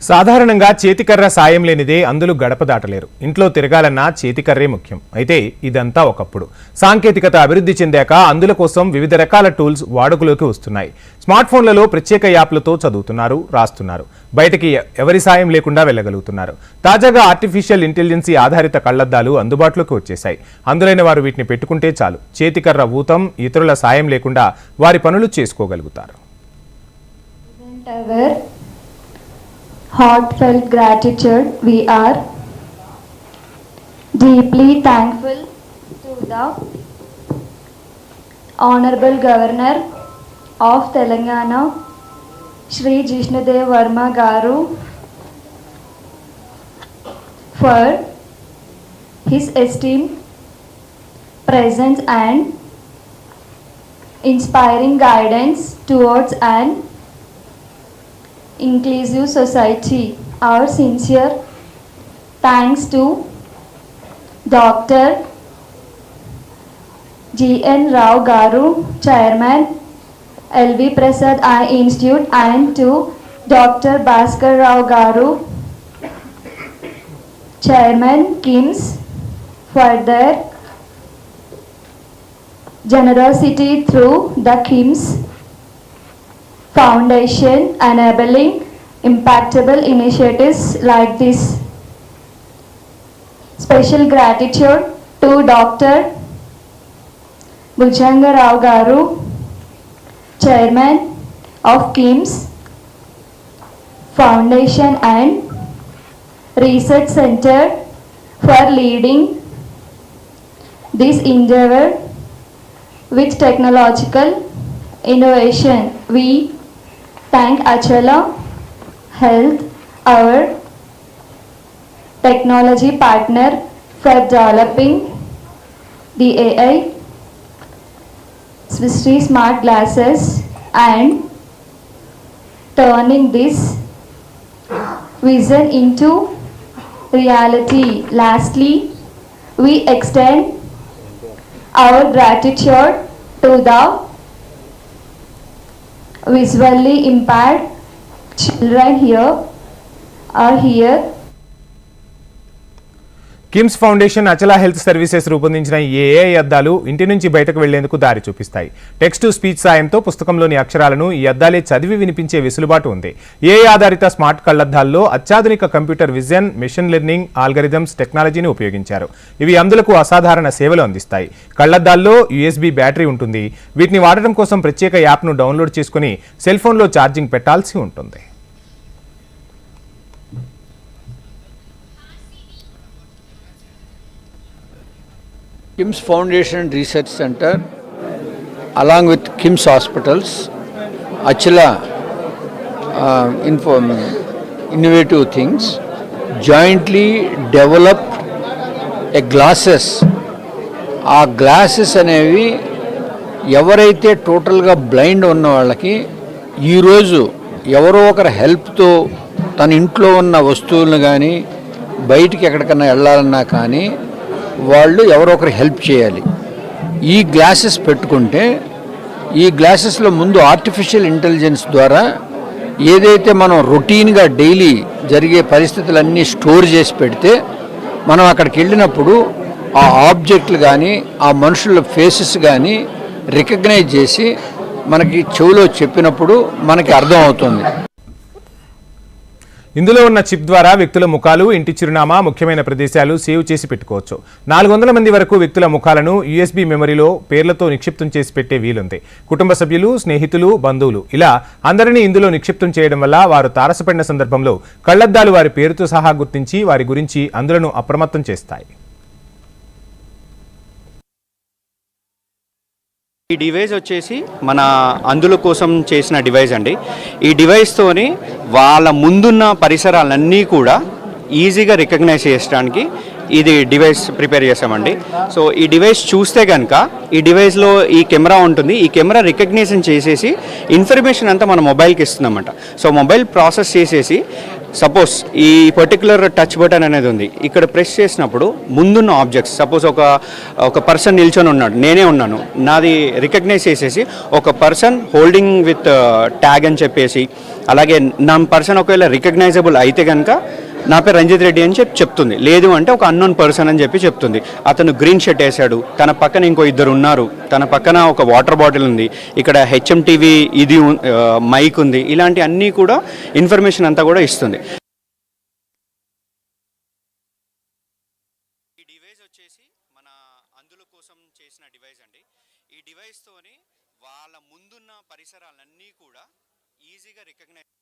సాధారణంగా చేతికర్ర సాయం లేనిదే అందులు గడప దాటలేరు. ఇంట్లో తిరగాలన్నా చేతికర్రే ముఖ్యం. అయితే ఇదంతా ఒకప్పుడు. సాంకేతికత అభివృద్ధి చెందాక అందుల కోసం వివిధ రకాల టూల్స్ వాడుకలోకి వస్తున్నాయి. స్మార్ట్ ఫోన్లలో ప్రత్యేక యాప్లతో చదువుతున్నారు, రాస్తున్నారు. బయటకి ఎవరి సాయం లేకుండా వెళ్ళగలుగుతున్నారు. తాజాగా ఆర్టిఫిషియల్ ఇంటెలిజెన్సీ ఆధారిత కళ్లద్దాలు అందుబాటులోకి వచ్చేశాయి. అందులైన వారు వీటిని పెట్టుకుంటే చాలు, చేతికర్ర ఊతం, ఇతరుల సాయం లేకుండా వారి పనులు చేసుకోగలుగుతారు. Heartfelt gratitude. We are deeply thankful to the Honorable Governor of Telangana, Shri Jishnudev Verma Garu, for his esteemed presence and inspiring guidance towards an inclusive society. Our sincere thanks to Dr. G.N. Rao Garu, Chairman, L.V. Prasad Eye Institute, and to Dr. Bhaskar Rao Garu, Chairman, KIMS, for their generosity through the KIMS Foundation enabling impactable initiatives like this. Special gratitude to Dr. Bhujanga Rao Garu, Chairman of KIMS Foundation and Research Center, for leading this endeavor with technological innovation. We thank Achala Health, our technology partner, for developing the AI Swisty smart glasses and turning this vision into reality. Lastly, we extend our gratitude to the visually impaired children here. KIMS foundation, Achala health services రూపొందించిన ఈ AI అద్దాలు ఇంటి నుంచి బయటకు వెళ్లేందుకు దారి చూపిస్తాయి. Text to speech సాయంతో పుస్తకంలోని అక్షరాలను ఈ అద్దాలే చదివి వినిపించే వెసులుబాటు ఉంది. ఏఐ ఆధారిత స్మార్ట్ కళ్లద్దాల్లో అత్యాధునిక computer vision, machine learning, algorithms టెక్నాలజీని ఉపయోగించారు. ఇవి అందులకు అసాధారణ సేవలు అందిస్తాయి. కళ్లద్దాల్లో USB బ్యాటరీ ఉంటుంది. వీటిని వాడటం కోసం ప్రత్యేక యాప్ను డౌన్లోడ్ చేసుకుని సెల్ ఫోన్లో ఛార్జింగ్ పెట్టాల్సి ఉంటుంది. KIMS Foundation Research Center, along with KIMS Hospitals, Achala Innovative Things, jointly developed a glasses. ఆ గ్లాసెస్ అనేవి ఎవరైతే టోటల్గా బ్లైండ్ ఉన్న వాళ్ళకి ఈరోజు ఎవరో ఒకరి హెల్ప్తో తన ఇంట్లో ఉన్న వస్తువులను కానీ బయటికి ఎక్కడికన్నా వెళ్ళాలన్నా కానీ వాళ్ళు ఎవరో ఒకరు హెల్ప్ చేయాలి. ఈ గ్లాసెస్ పెట్టుకుంటే ఈ గ్లాసెస్లో ముందు ఆర్టిఫిషియల్ ఇంటెలిజెన్స్ ద్వారా ఏదైతే మనం రొటీన్గా డైలీ జరిగే పరిస్థితులన్నీ స్టోర్ చేసి పెడితే మనం అక్కడికి వెళ్ళినప్పుడు ఆ ఆబ్జెక్టులు కానీ ఆ మనుషుల ఫేసెస్ కానీ రికగ్నైజ్ చేసి మనకి చెవిలో చెప్పినప్పుడు మనకి అర్థం అవుతుంది. ఇందులో ఉన్న చిప్ ద్వారా వ్యక్తుల ముఖాలు, ఇంటి చిరునామా, ముఖ్యమైన ప్రదేశాలు సేవ్ చేసి పెట్టుకోవచ్చు. 400 మంది వరకు వ్యక్తుల ముఖాలను USB మెమరీలో పేర్లతో నిక్షిప్తం చేసి పెట్టే వీలుంది. కుటుంబ సభ్యులు, స్నేహితులు, బంధువులు ఇలా అందరినీ ఇందులో నిక్షిప్తం చేయడం వల్ల వారు తారసపడిన సందర్భంలో కళ్లద్దాలు వారి పేరుతో సహా గుర్తించి వారి గురించి అందులను అప్రమత్తం చేస్తాయి. ఈ డివైస్ వచ్చేసి మన అందుల కోసం చేసిన డివైస్ అండి. ఈ డివైస్తోని వాళ్ళ ముందున్న పరిసరాలన్నీ కూడా ఈజీగా రికగ్నైజ్ చేయడానికి ఇది డివైస్ ప్రిపేర్ చేసామండి. సో ఈ డివైస్ చూస్తే కనుక ఈ డివైస్లో ఈ కెమెరా ఉంటుంది. ఈ కెమెరా రికగ్నిషన్ చేసేసి ఇన్ఫర్మేషన్ అంతా మన మొబైల్కి ఇస్తుందన్నమాట. సో మొబైల్ ప్రాసెస్ చేసేసి సపోజ్ ఈ పర్టికులర్ టచ్ బటన్ అనేది ఉంది, ఇక్కడ ప్రెస్ చేసినప్పుడు ముందున్న ఆబ్జెక్ట్స్, సపోజ్ ఒక పర్సన్ నిల్చొని ఉన్నాడు, నేనే ఉన్నాను, నాది రికగ్నైజ్ చేసేసి ఒక పర్సన్ హోల్డింగ్ విత్ ట్యాగ్ అని చెప్పేసి, అలాగే నా పర్సన్ ఒకవేళ రికగ్నైజబుల్ అయితే కనుక నా పేరు రంజిత్ రెడ్డి అని చెప్తుంది, లేదు అంటే ఒక అన్నోన్ పర్సన్ అని చెప్పి చెప్తుంది. అతను గ్రీన్ షర్ట్ వేసాడు, తన పక్కన ఇంకో ఇద్దరు ఉన్నారు, తన పక్కన ఒక వాటర్ బాటిల్ ఉంది, ఇక్కడ హెచ్ఎంటీవీ ఇది మైక్ ఉంది, ఇలాంటి అన్నీ కూడా ఇన్ఫర్మేషన్ అంతా కూడా ఇస్తుంది. ఈ డివైస్ వచ్చేసి మన అందుల కోసం చేసిన డివైస్ అండి. ఈ డివైస్తోని వాళ్ళ ముందున్న పరిసరాలన్నీ కూడా ఈజీగా రికగ్నైజ్